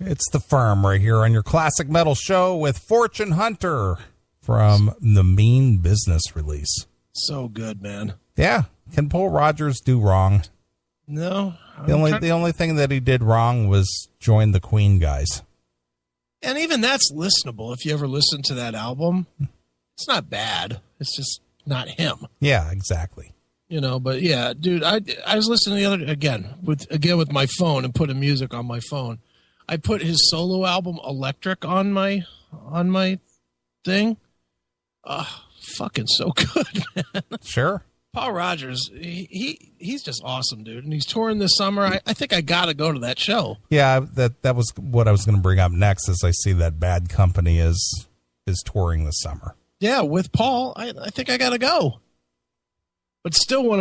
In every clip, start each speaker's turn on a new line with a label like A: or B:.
A: It's The Firm right here on your Classic Metal Show with Fortune Hunter from the Mean Business release.
B: So good, man.
A: Yeah. Can Paul Rogers do wrong?
B: No.
A: The only thing that he did wrong was join the Queen guys.
B: And even that's listenable. If you ever listen to that album, it's not bad. It's just not him.
A: Yeah, exactly.
B: You know, but yeah, dude, I was listening the other with my phone and putting music on my phone. I put his solo album Electric on my thing. Fucking so good, man.
A: Sure.
B: Paul Rogers, he's just awesome, dude. And he's touring this summer. I think I got to go to that show.
A: Yeah, that was what I was going to bring up next, as I see that Bad Company is touring this summer. Yeah,
B: with Paul, I think I got to go. But still, one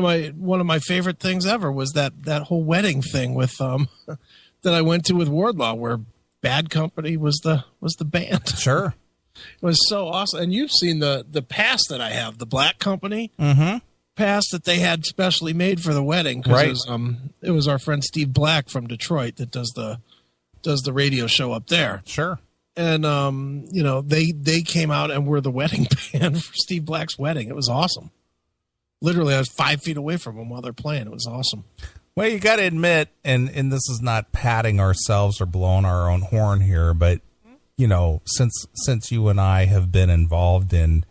B: of my favorite things ever was that whole wedding thing with that I went to with Wardlaw, where Bad Company was the band.
A: Sure.
B: It was so awesome. And you've seen the pass that I have, the Black Company.
A: Mm-hmm.
B: Pass that they had specially made for the wedding, because
A: right.
B: It was our friend Steve Black from Detroit that does the radio show up there.
A: Sure.
B: And they came out and were the wedding band for Steve Black's wedding. It was awesome. Literally, I was 5 feet away from them while they're playing. It was awesome.
A: Well, you got to admit, and this is not patting ourselves or blowing our own horn here, but since you and I have been involved in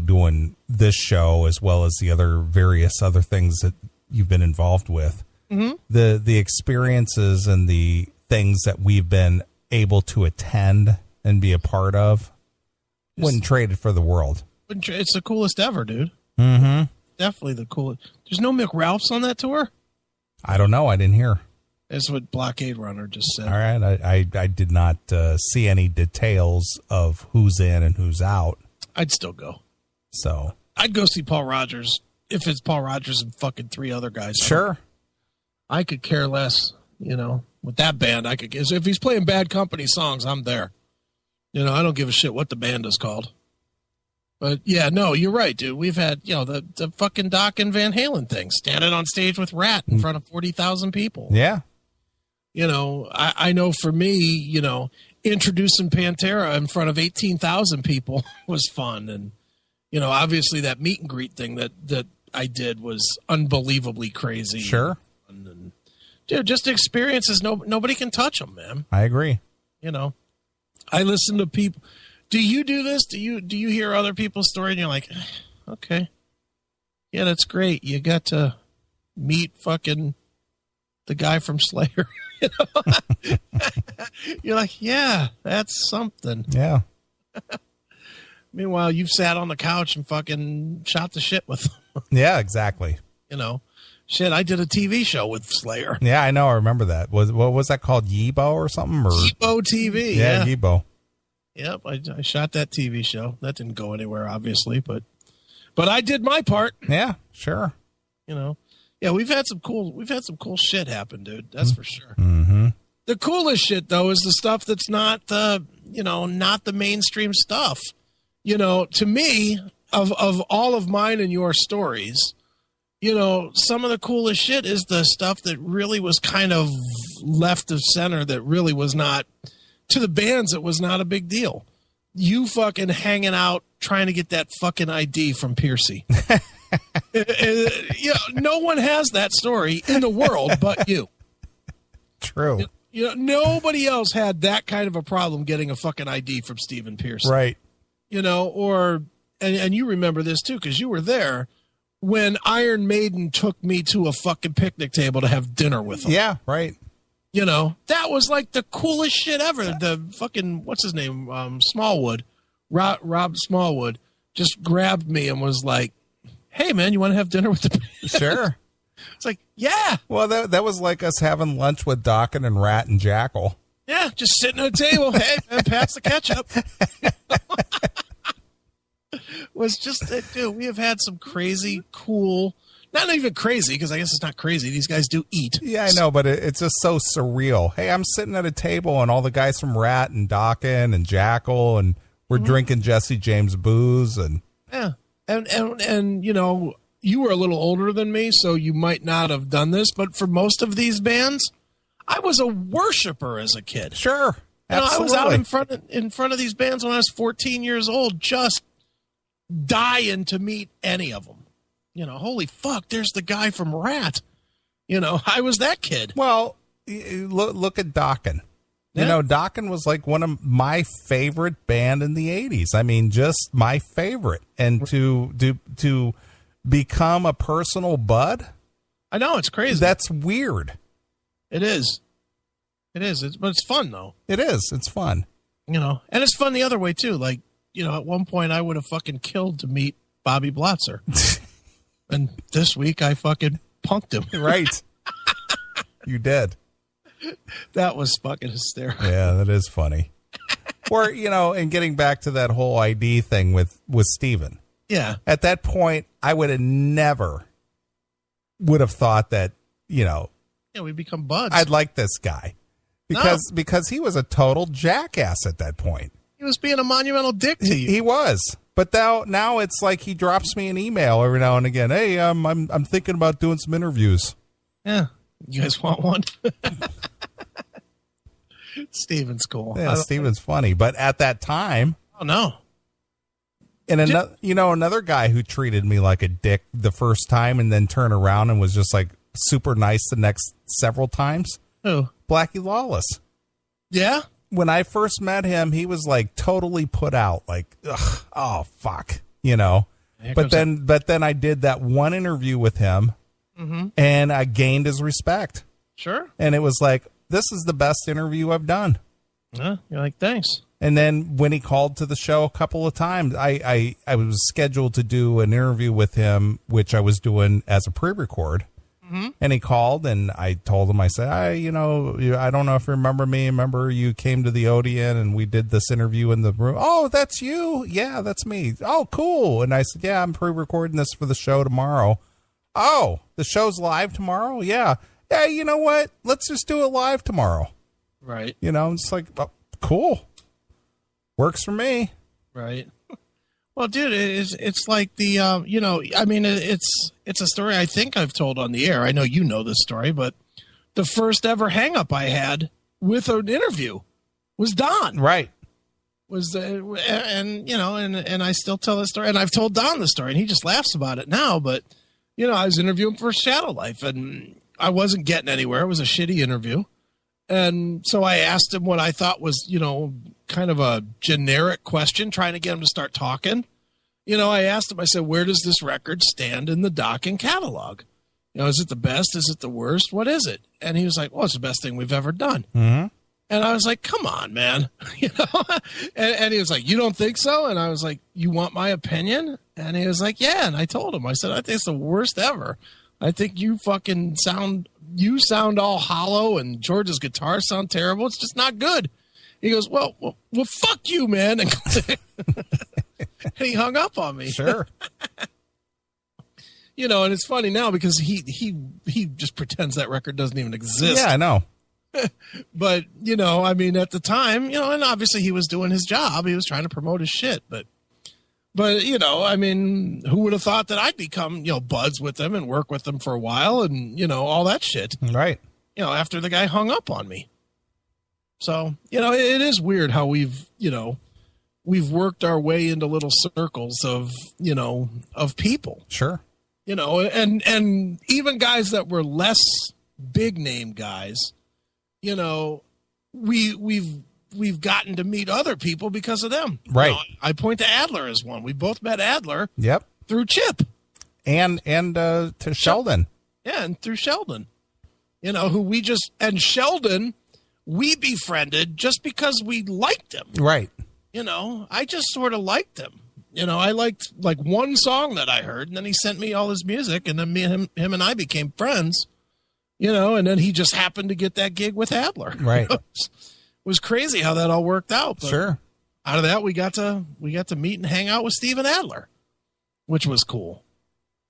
A: doing this show as well as the various other things that you've been involved with,
B: mm-hmm.
A: the experiences and the things that we've been able to attend and be a part of, wouldn't trade it for the world.
B: It's the coolest ever, dude.
A: Mm-hmm.
B: Definitely the coolest. There's no McRalphs on that tour?
A: I don't know. I didn't hear.
B: That's what Blockade Runner just said.
A: All right. I did not see any details of who's in and who's out.
B: I'd still go.
A: So
B: I'd go see Paul Rogers if it's Paul Rogers and fucking 3 other guys.
A: Sure.
B: I could care less, with that band. If he's playing Bad Company songs, I'm there. I don't give a shit what the band is called. But yeah, no, you're right, dude. We've had, the fucking Doc and Van Halen thing, standing on stage with Rat in front of 40,000 people.
A: Yeah.
B: I know for me, introducing Pantera in front of 18,000 people was fun. And, obviously that meet and greet thing that I did was unbelievably crazy.
A: Sure.
B: And dude, just experiences. Nobody can touch them, man.
A: I agree.
B: I listen to people. Do you do this? Do you hear other people's story and you're like, okay, yeah, that's great. You got to meet fucking the guy from Slayer. You're like, yeah, that's something.
A: Yeah.
B: Meanwhile, you've sat on the couch and fucking shot the shit with them.
A: Yeah, exactly.
B: Shit, I did a TV show with Slayer.
A: Yeah, I know. I remember that. What was that called? Yibo or something? Or
B: Yibo TV.
A: Yeah, Yibo.
B: Yep, I shot that TV show. That didn't go anywhere, obviously, but I did my part.
A: Yeah, sure.
B: Yeah, we've had some cool shit happen, dude. That's for sure.
A: Mm-hmm.
B: The coolest shit though is the stuff that's not not the mainstream stuff. To me, of all of mine and your stories, some of the coolest shit is the stuff that really was kind of left of center, that really was not. To the bands, it was not a big deal. You fucking hanging out trying to get that fucking ID from Piercy. No one has that story in the world but you.
A: True.
B: Nobody else had that kind of a problem getting a fucking ID from Stephen Piercy.
A: Right.
B: And you remember this too, because you were there when Iron Maiden took me to a fucking picnic table to have dinner with them.
A: Yeah, right.
B: That was like the coolest shit ever. The fucking, what's his name? Smallwood. Rob Smallwood just grabbed me and was like, hey, man, you want to have dinner with the band?
A: Sure.
B: It's like, yeah.
A: Well, that was like us having lunch with Dokken and Rat and Jackal.
B: Yeah, just sitting at a table. Hey, man, pass the ketchup. Was just, dude, we have had some crazy, cool... Not even crazy, because I guess it's not crazy. These guys do eat.
A: Yeah, I know, but it's just so surreal. Hey, I'm sitting at a table, and all the guys from Rat and Dokken and Jackal, and we're drinking Jesse James booze. And
B: yeah, and you were a little older than me, so you might not have done this. But for most of these bands, I was a worshiper as a kid.
A: Sure.
B: I was out in front of these bands when I was 14 years old, just dying to meet any of them. Holy fuck, there's the guy from Rat. I was that kid.
A: Well, look at Dokken.
B: Yeah.
A: Dokken was like one of my favorite band in the 80s. I mean, just my favorite. And to become a personal bud,
B: I know, it's crazy.
A: That's weird.
B: It is. But it's fun though.
A: It is. It's fun.
B: And it's fun the other way too. Like, at one point I would have fucking killed to meet Bobby Blotzer. And this week I fucking punked him.
A: Right. You did.
B: That was fucking hysterical.
A: Yeah, that is funny. Or, and getting back to that whole ID thing with Steven.
B: Yeah.
A: At that point, I would have thought that,
B: Yeah, we become buds.
A: I'd like this guy. Because he was a total jackass at that point.
B: He was being a monumental dick to you.
A: He was. But now it's like he drops me an email every now and again. Hey, I'm thinking about doing some interviews.
B: Yeah. You guys want one? Steven's cool.
A: Yeah, Steven's funny. But at that time.
B: Oh, no.
A: And another guy who treated me like a dick the first time and then turned around and was just like super nice the next several times.
B: Who?
A: Blackie Lawless.
B: Yeah?
A: When I first met him, he was like totally put out. Like, ugh, oh, fuck. But then I did that one interview with him. Mm-hmm. And I gained his respect.
B: Sure.
A: And it was like, this is the best interview I've done.
B: You're like, thanks.
A: And then when he called to the show a couple of times, I was scheduled to do an interview with him, which I was doing as a pre-record. Mm-hmm. And he called and I told him, I said, I don't know if you remember me. Remember you came to the Odeon and we did this interview in the room. Oh, that's you? Yeah, that's me. Oh, cool. And I said, yeah, I'm pre-recording this for the show tomorrow. Oh, the show's live tomorrow? Yeah. Yeah, you know what? Let's just do it live tomorrow.
B: Right.
A: It's like, oh, cool. Works for me.
B: Right. Well, dude, it's like the, it's a story I think I've told on the air. I know you know this story, but the first ever hang-up I had with an interview was Don.
A: Right.
B: And I still tell this story, and I've told Don the story, and he just laughs about it now, but I was interviewing for Shadow Life, and I wasn't getting anywhere. It was a shitty interview. And so I asked him what I thought was, kind of a generic question, trying to get him to start talking. I asked him, I said, where does this record stand in the Dokken catalog? Is it the best? Is it the worst? What is it? And he was like, well, it's the best thing we've ever done. Mm-hmm. And I was like, come on, man. And he was like, you don't think so? And I was like, you want my opinion? And he was like, yeah. And I told him, I said, I think it's the worst ever. I think you fucking sound all hollow and George's guitars sound terrible. It's just not good. He goes, well, fuck you, man. And he hung up on me.
A: Sure.
B: And it's funny now because he just pretends that record doesn't even exist.
A: Yeah, I know.
B: But, at the time, and obviously he was doing his job. He was trying to promote his shit. But who would have thought that I'd become, buds with them and work with them for a while and, all that shit.
A: Right.
B: After the guy hung up on me. So, it is weird how we've worked our way into little circles of people.
A: Sure.
B: And even guys that were less big name guys, we've gotten to meet other people because of them.
A: Right.
B: I point to Adler as one. We both met Adler.
A: Yep.
B: Through Chip.
A: And to Sheldon.
B: Yeah, and through Sheldon. And Sheldon, we befriended just because we liked him.
A: Right.
B: I just sort of liked him. I liked like one song that I heard, and then he sent me all his music, and then him and I became friends. And then he just happened to get that gig with Adler.
A: Right.
B: It was crazy how that all worked out. But
A: sure.
B: Out of that, we got to meet and hang out with Steven Adler, which was cool.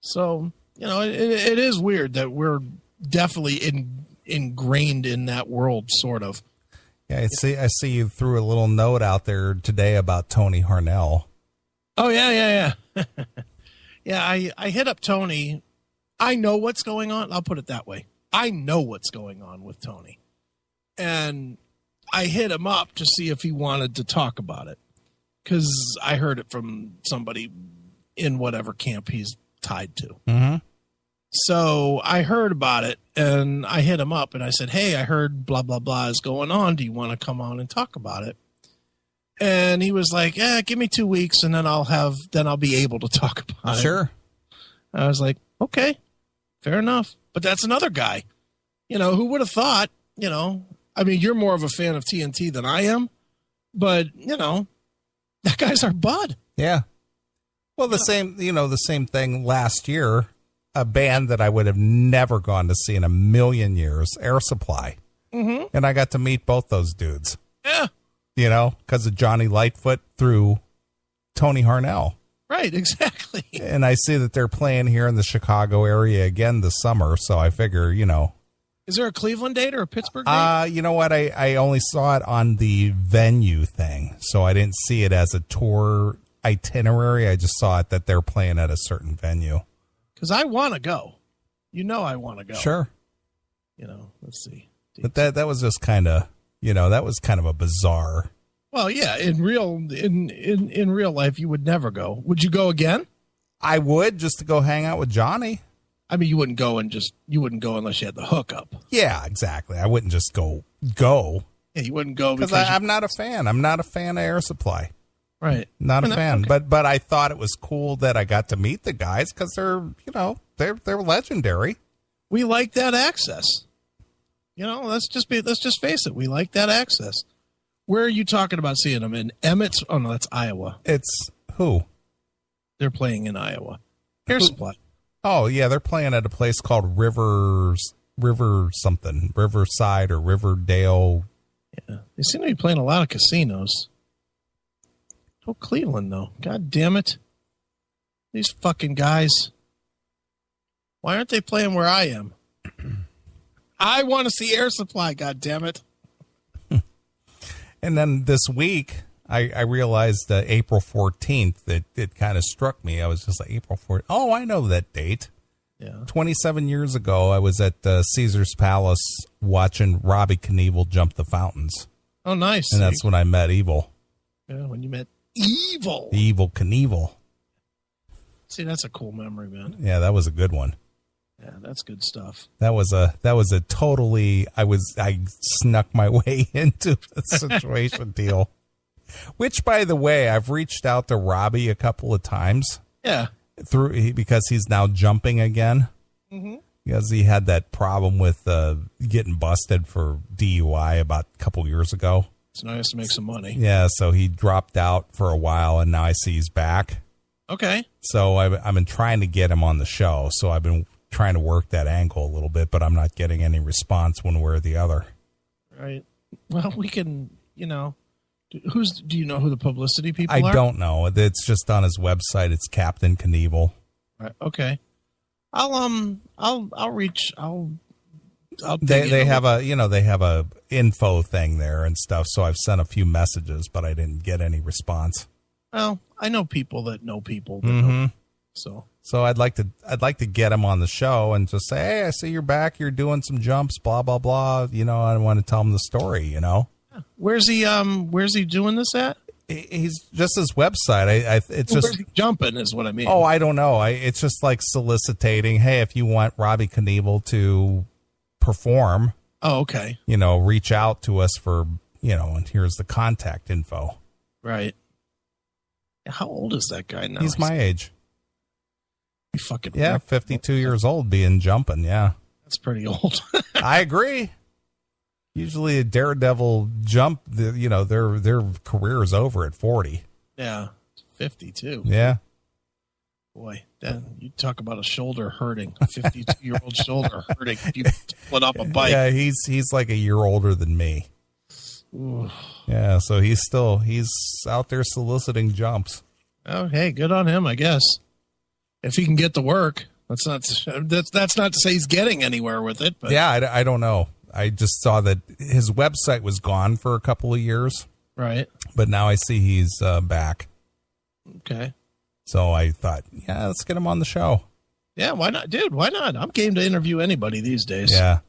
B: So, it is weird that we're definitely ingrained in that world, sort of.
A: Yeah, I see you threw a little note out there today about Tony Harnell.
B: Oh, yeah. Yeah, I hit up Tony. I know what's going on. I'll put it that way. I know what's going on with Tony. And I hit him up to see if he wanted to talk about it, because I heard it from somebody in whatever camp he's tied to.
A: Mm-hmm.
B: So I heard about it, and I hit him up, and I said, hey, I heard blah, blah, blah is going on. Do you want to come on and talk about it? And he was like, yeah, give me 2 weeks, and then I'll be able to talk about it.
A: Sure.
B: I was like, okay, fair enough. But that's another guy, who would have thought, I mean, you're more of a fan of TNT than I am, but, that guy's our bud.
A: Yeah. Well, the same thing last year, a band that I would have never gone to see in a million years, Air Supply.
B: Mm-hmm.
A: And I got to meet both those dudes.
B: Yeah.
A: Because of Johnny Lightfoot through Tony Harnell.
B: Right, exactly.
A: And I see that they're playing here in the Chicago area again this summer, so I figure,
B: Is there a Cleveland date or a Pittsburgh date?
A: You know what? I only saw it on the venue thing, so I didn't see it as a tour itinerary. I just saw it that they're playing at a certain venue.
B: Because I want to go. I want to go.
A: Sure.
B: Let's see.
A: But that was just kind of, that was kind of a bizarre.
B: Well, yeah, in real life, you would never go. Would you go again?
A: I would, just to go hang out with Johnny.
B: I mean, you wouldn't go unless you had the hookup.
A: Yeah, exactly. I wouldn't just go. Yeah,
B: you wouldn't go
A: because I'm not a fan. I'm not a fan of Air Supply.
B: Right.
A: Not a fan. Okay. But I thought it was cool that I got to meet the guys because they're legendary.
B: We like that access. Let's just face it. We like that access. Where are you talking about seeing them? In Emmett's? Oh, no, that's Iowa.
A: It's who?
B: They're playing in Iowa. Air Supply.
A: Oh, yeah, they're playing at a place called Riverside or Riverdale.
B: Yeah, they seem to be playing a lot of casinos. Oh, Cleveland, though. God damn it. These fucking guys. Why aren't they playing where I am? I want to see Air Supply, god damn it.
A: And then this week, I realized April 14th, that it kind of struck me. I was just like, April 14th. Oh, I know that date.
B: Yeah.
A: 27 years ago, I was at Caesar's Palace watching Robbie Knievel jump the fountains.
B: Oh, nice.
A: And that's when I met Evil.
B: Yeah, when you met Evil.
A: Evil Knievel.
B: See, that's a cool memory, man.
A: Yeah, that was a good one.
B: Yeah, that's good stuff.
A: That was a totally, I snuck my way into the situation deal. Which, by the way, I've reached out to Robbie a couple of times.
B: Yeah.
A: Because he's now jumping again.
B: Mm-hmm.
A: Because he had that problem with getting busted for DUI about a couple years ago.
B: So now he has to make some money.
A: Yeah, so he dropped out for a while, and now I see he's back.
B: Okay.
A: So I've been trying to get him on the show. So I've been trying to work that angle a little bit, but I'm not getting any response one way or the other.
B: Right. Well, we can, do you know who the publicity people are?
A: I don't know. It's just on his website. It's Captain Knievel.
B: Right. Okay. I'll reach.
A: They have a info thing there and stuff. So I've sent a few messages, but I didn't get any response.
B: Well, I know people that know people. That
A: mm-hmm.
B: know,
A: so I'd like to get him on the show and just say, hey, I see you're back. You're doing some jumps, blah, blah, blah. I want to tell him the story,
B: Where's he doing this at?
A: He's just his website. It's
B: where's
A: just
B: he jumping is what I mean.
A: Oh, I don't know. It's just like soliciting. Hey, if you want Robbie Knievel to perform.
B: Oh, okay.
A: Reach out to us for, and here's the contact info.
B: Right. How old is that guy now?
A: He's my age.
B: He fucking
A: 52 years old being jumping. Yeah.
B: That's pretty old.
A: I agree. Usually a daredevil jump, their career is over at 40.
B: Yeah. 52.
A: Yeah.
B: Boy, then you talk about a shoulder hurting. A 52-year-old shoulder hurting. If you pull up a bike.
A: Yeah, he's like a year older than me.
B: Ooh.
A: Yeah, so he's out there soliciting jumps.
B: Oh, hey, good on him, I guess. If he can get to work. That's not to say he's getting anywhere with it. But
A: yeah, I don't know. I just saw that his website was gone for a couple of years.
B: Right.
A: But now I see he's back.
B: Okay.
A: So I thought, yeah, let's get him on the show.
B: Yeah, why not? Dude, why not? I'm game to interview anybody these days.
A: Yeah.